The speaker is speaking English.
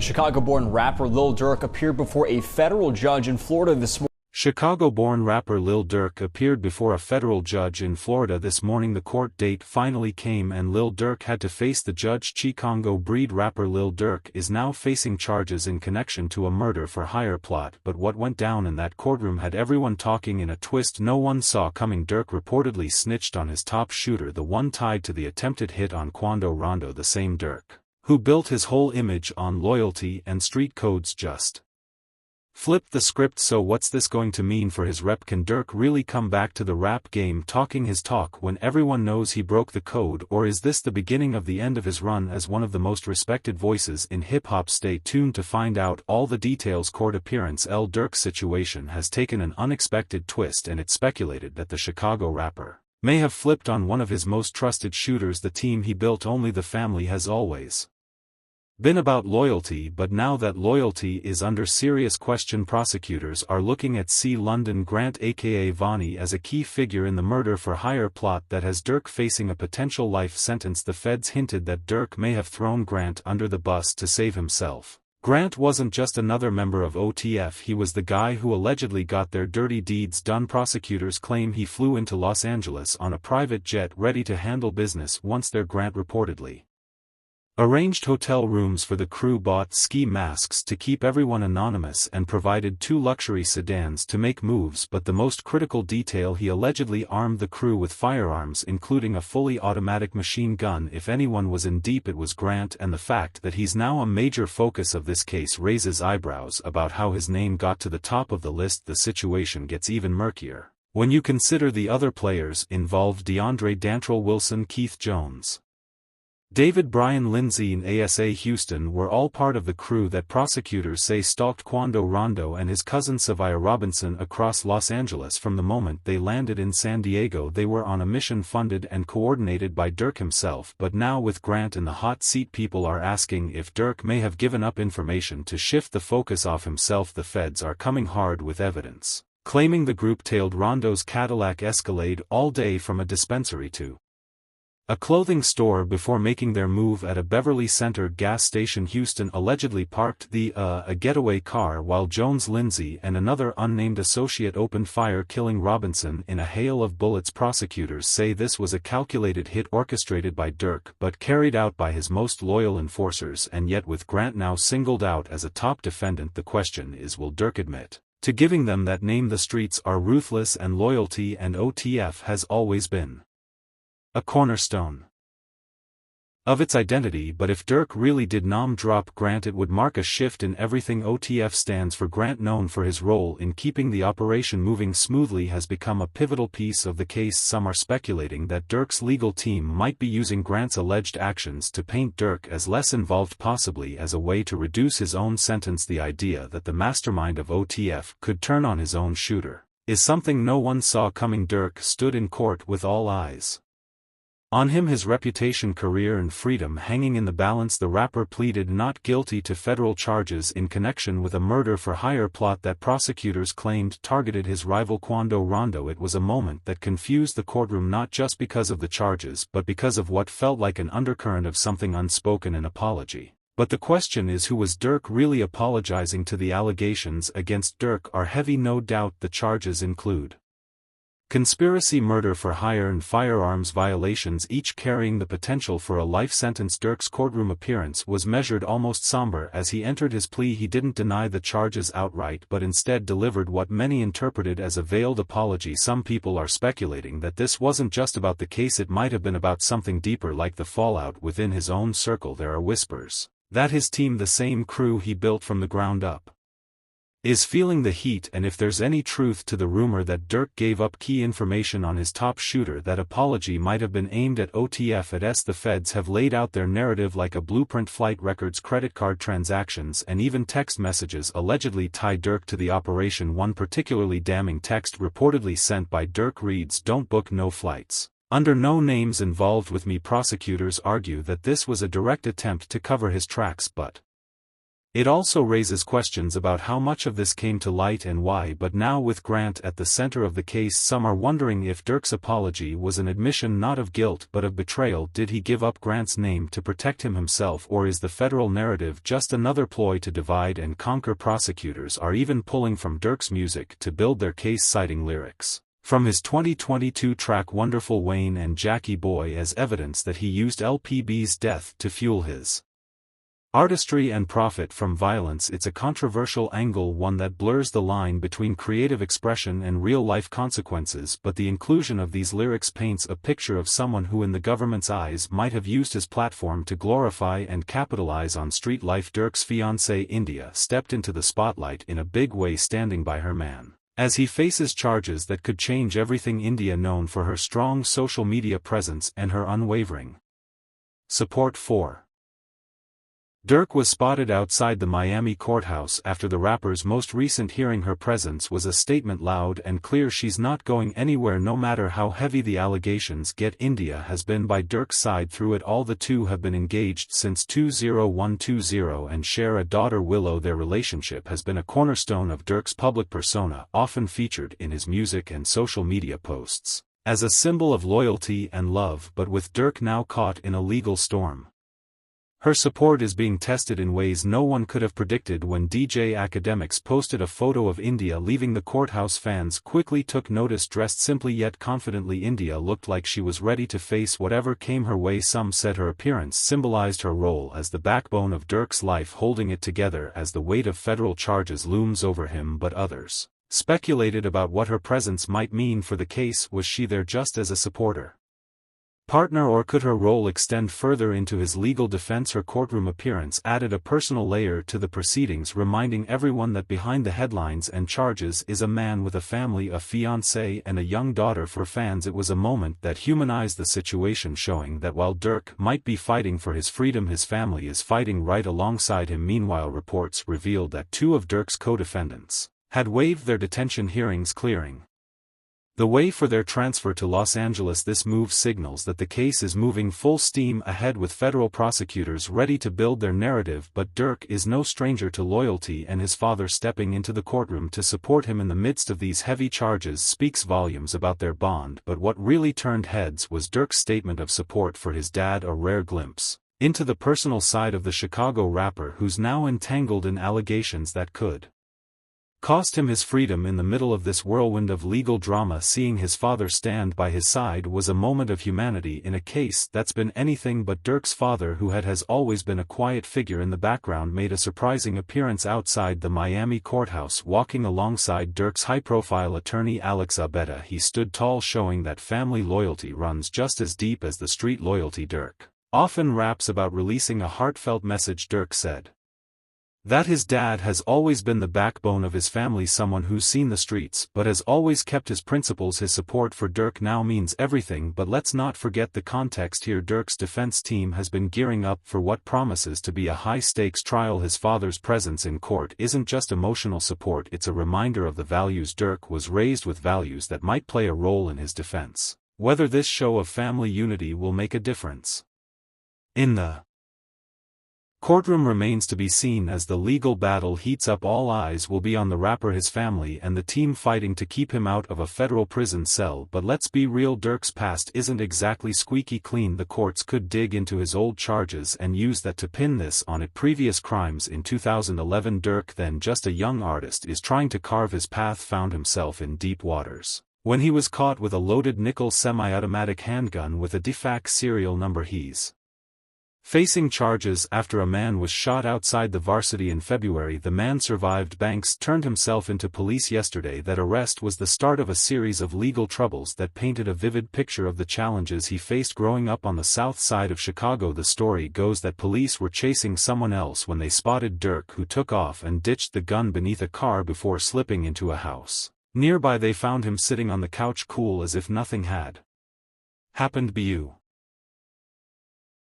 Chicago-born rapper Lil Durk appeared before a federal judge in Florida this morning. Chicago-born rapper Lil Durk appeared before a federal judge in Florida this morning. The court date finally came and Lil Durk had to face the judge. Chicago-bred rapper Lil Durk is now facing charges in connection to a murder-for-hire plot, but what went down in that courtroom had everyone talking in a twist no one saw coming. Durk reportedly snitched on his top shooter, the one tied to the attempted hit on Quando Rondo, the same Durk who built his whole image on loyalty and street codes. Just flipped the script. So what's this going to mean for his rep? Can Durk really come back to the rap game talking his talk when everyone knows he broke the code, or is this the beginning of the end of his run as one of the most respected voices in hip-hop? Stay tuned to find out all the details. Court appearance. Lil Durk's situation has taken an unexpected twist, and it's speculated that the Chicago rapper may have flipped on one of his most trusted shooters, the team he built. Only the family has always been about loyalty, but now that loyalty is under serious question, prosecutors are looking at C. London Grant aka Vonnie as a key figure in the murder-for-hire plot that has Durk facing a potential life sentence. The feds hinted that Durk may have thrown Grant under the bus to save himself. Grant wasn't just another member of OTF, he was the guy who allegedly got their dirty deeds done. Prosecutors claim he flew into Los Angeles on a private jet ready to handle business once there. Grant reportedly arranged hotel rooms for the crew, bought ski masks to keep everyone anonymous, and provided 2 luxury sedans to make moves. But the most critical detail, he allegedly armed the crew with firearms, including a fully automatic machine gun. If anyone was in deep, it was Grant, and the fact that he's now a major focus of this case raises eyebrows about how his name got to the top of the list. The situation gets even murkier when you consider the other players involved: DeAndre Dantrell Wilson, Keith Jones, David Bryan Lindsay, and Asa Houston were all part of the crew that prosecutors say stalked Quando Rondo and his cousin Savia Robinson across Los Angeles. From the moment they landed in San Diego, they were on a mission funded and coordinated by Durk himself. But now, with Grant in the hot seat, people are asking if Durk may have given up information to shift the focus off himself. The feds are coming hard with evidence, claiming the group tailed Rondo's Cadillac Escalade all day from a dispensary to a clothing store before making their move at a Beverly Center gas station. Houston allegedly parked a getaway car while Jones, Lindsay, and another unnamed associate opened fire, killing Robinson in a hail of bullets. Prosecutors say this was a calculated hit orchestrated by Durk but carried out by his most loyal enforcers. And yet, with Grant now singled out as a top defendant, the question is, will Durk admit to giving them that name? The streets are ruthless, and loyalty and OTF has always been a cornerstone of its identity. But if Durk really did drop Grant, it would mark a shift in everything OTF stands for. Grant, known for his role in keeping the operation moving smoothly, has become a pivotal piece of the case. Some are speculating that Durk's legal team might be using Grant's alleged actions to paint Durk as less involved, possibly as a way to reduce his own sentence. The idea that the mastermind of OTF could turn on his own shooter is something no one saw coming. Durk stood in court with all eyes on him, his reputation, career, and freedom hanging in the balance. The rapper pleaded not guilty to federal charges in connection with a murder-for-hire plot that prosecutors claimed targeted his rival Quando Rondo. It was a moment that confused the courtroom, not just because of the charges but because of what felt like an undercurrent of something unspoken: an apology. But the question is, who was Durk really apologizing to? The allegations against Durk are heavy, no doubt. The charges include conspiracy, murder-for-hire, and firearms violations, each carrying the potential for a life sentence. Durk's courtroom appearance was measured, almost somber, as he entered his plea. He didn't deny the charges outright but instead delivered what many interpreted as a veiled apology. Some people are speculating that this wasn't just about the case, it might have been about something deeper, like the fallout within his own circle. There are whispers that his team, the same crew he built from the ground up, is feeling the heat, and if there's any truth to the rumor that Durk gave up key information on his top shooter, that apology might have been aimed at OTF. The feds have laid out their narrative like a blueprint: flight records, credit card transactions, and even text messages allegedly tie Durk to the operation. One particularly damning text reportedly sent by Durk reads, "Don't book no flights under no names involved with me." Prosecutors argue that this was a direct attempt to cover his tracks, but It also raises questions about how much of this came to light and why, but now with Grant at the center of the case, some are wondering if Durk's apology was an admission not of guilt but of betrayal. Did he give up Grant's name to protect himself, or is the federal narrative just another ploy to divide and conquer? Prosecutors are even pulling from Durk's music to build their case, citing lyrics from his 2022 track Wonderful Wayne and Jackie Boy as evidence that he used LPB's death to fuel his artistry and profit from violence. It's a controversial angle, one that blurs the line between creative expression and real-life consequences, but the inclusion of these lyrics paints a picture of someone who in the government's eyes might have used his platform to glorify and capitalize on street life. Durk's fiancée India stepped into the spotlight in a big way, standing by her man as he faces charges that could change everything. India, known for her strong social media presence and her unwavering support for Durk, was spotted outside the Miami courthouse after the rapper's most recent hearing. Her presence was a statement, loud and clear: she's not going anywhere no matter how heavy the allegations get. India has been by Durk's side through it all. The two have been engaged since 2020 and share a daughter, Willow. Their relationship has been a cornerstone of Durk's public persona, often featured in his music and social media posts as a symbol of loyalty and love. But with Durk now caught in a legal storm, her support is being tested in ways no one could have predicted. When DJ Academics posted a photo of India leaving the courthouse, fans quickly took notice. Dressed simply yet confidently, India looked like she was ready to face whatever came her way. Some said her appearance symbolized her role as the backbone of Durk's life, holding it together as the weight of federal charges looms over him, but others speculated about what her presence might mean for the case. Was she there just as a supporter, partner, or could her role extend further into his legal defense? Her courtroom appearance added a personal layer to the proceedings, reminding everyone that behind the headlines and charges is a man with a family, a fiancé and a young daughter. For fans, it was a moment that humanized the situation, showing that while Durk might be fighting for his freedom, his family is fighting right alongside him. Meanwhile, reports revealed that two of Durk's co-defendants had waived their detention hearings, clearing the way for their transfer to Los Angeles. This move signals that the case is moving full steam ahead, with federal prosecutors ready to build their narrative. But Durk is no stranger to loyalty, and his father stepping into the courtroom to support him in the midst of these heavy charges speaks volumes about their bond. But what really turned heads was Durk's statement of support for his dad, a rare glimpse into the personal side of the Chicago rapper, who's now entangled in allegations that could cost him his freedom. In the middle of this whirlwind of legal drama, seeing his father stand by his side was a moment of humanity in a case that's been anything but. Durk's father, who has always been a quiet figure in the background, made a surprising appearance outside the Miami courthouse, walking alongside Durk's high-profile attorney Alex Abetta. He stood tall, showing that family loyalty runs just as deep as the street loyalty. Durk often raps about releasing a heartfelt message. Durk said that his dad has always been the backbone of his family, someone who's seen the streets but has always kept his principles. His support for Durk now means everything. But let's not forget the context here. Durk's defense team has been gearing up for what promises to be a high-stakes trial. His father's presence in court isn't just emotional support, it's a reminder of the values. Durk was raised with values that might play a role in his defense. Whether this show of family unity will make a difference in the courtroom remains to be seen. As the legal battle heats up, all eyes will be on the rapper, his family and the team fighting to keep him out of a federal prison cell. But let's be real, Durk's past isn't exactly squeaky clean. The courts could dig into his old charges and use that to pin this on it. Previous crimes in 2011. Durk, then just a young artist, is trying to carve his path, found himself in deep waters when he was caught with a loaded nickel semi-automatic handgun with a defac serial number. He's facing charges after a man was shot outside the Varsity in February. The man survived. Banks turned himself into police yesterday. That arrest was the start of a series of legal troubles that painted a vivid picture of the challenges he faced growing up on the south side of Chicago. The story goes that police were chasing someone else when they spotted Durk, who took off and ditched the gun beneath a car before slipping into a house nearby. They found him sitting on the couch, cool as if nothing had happened. Bu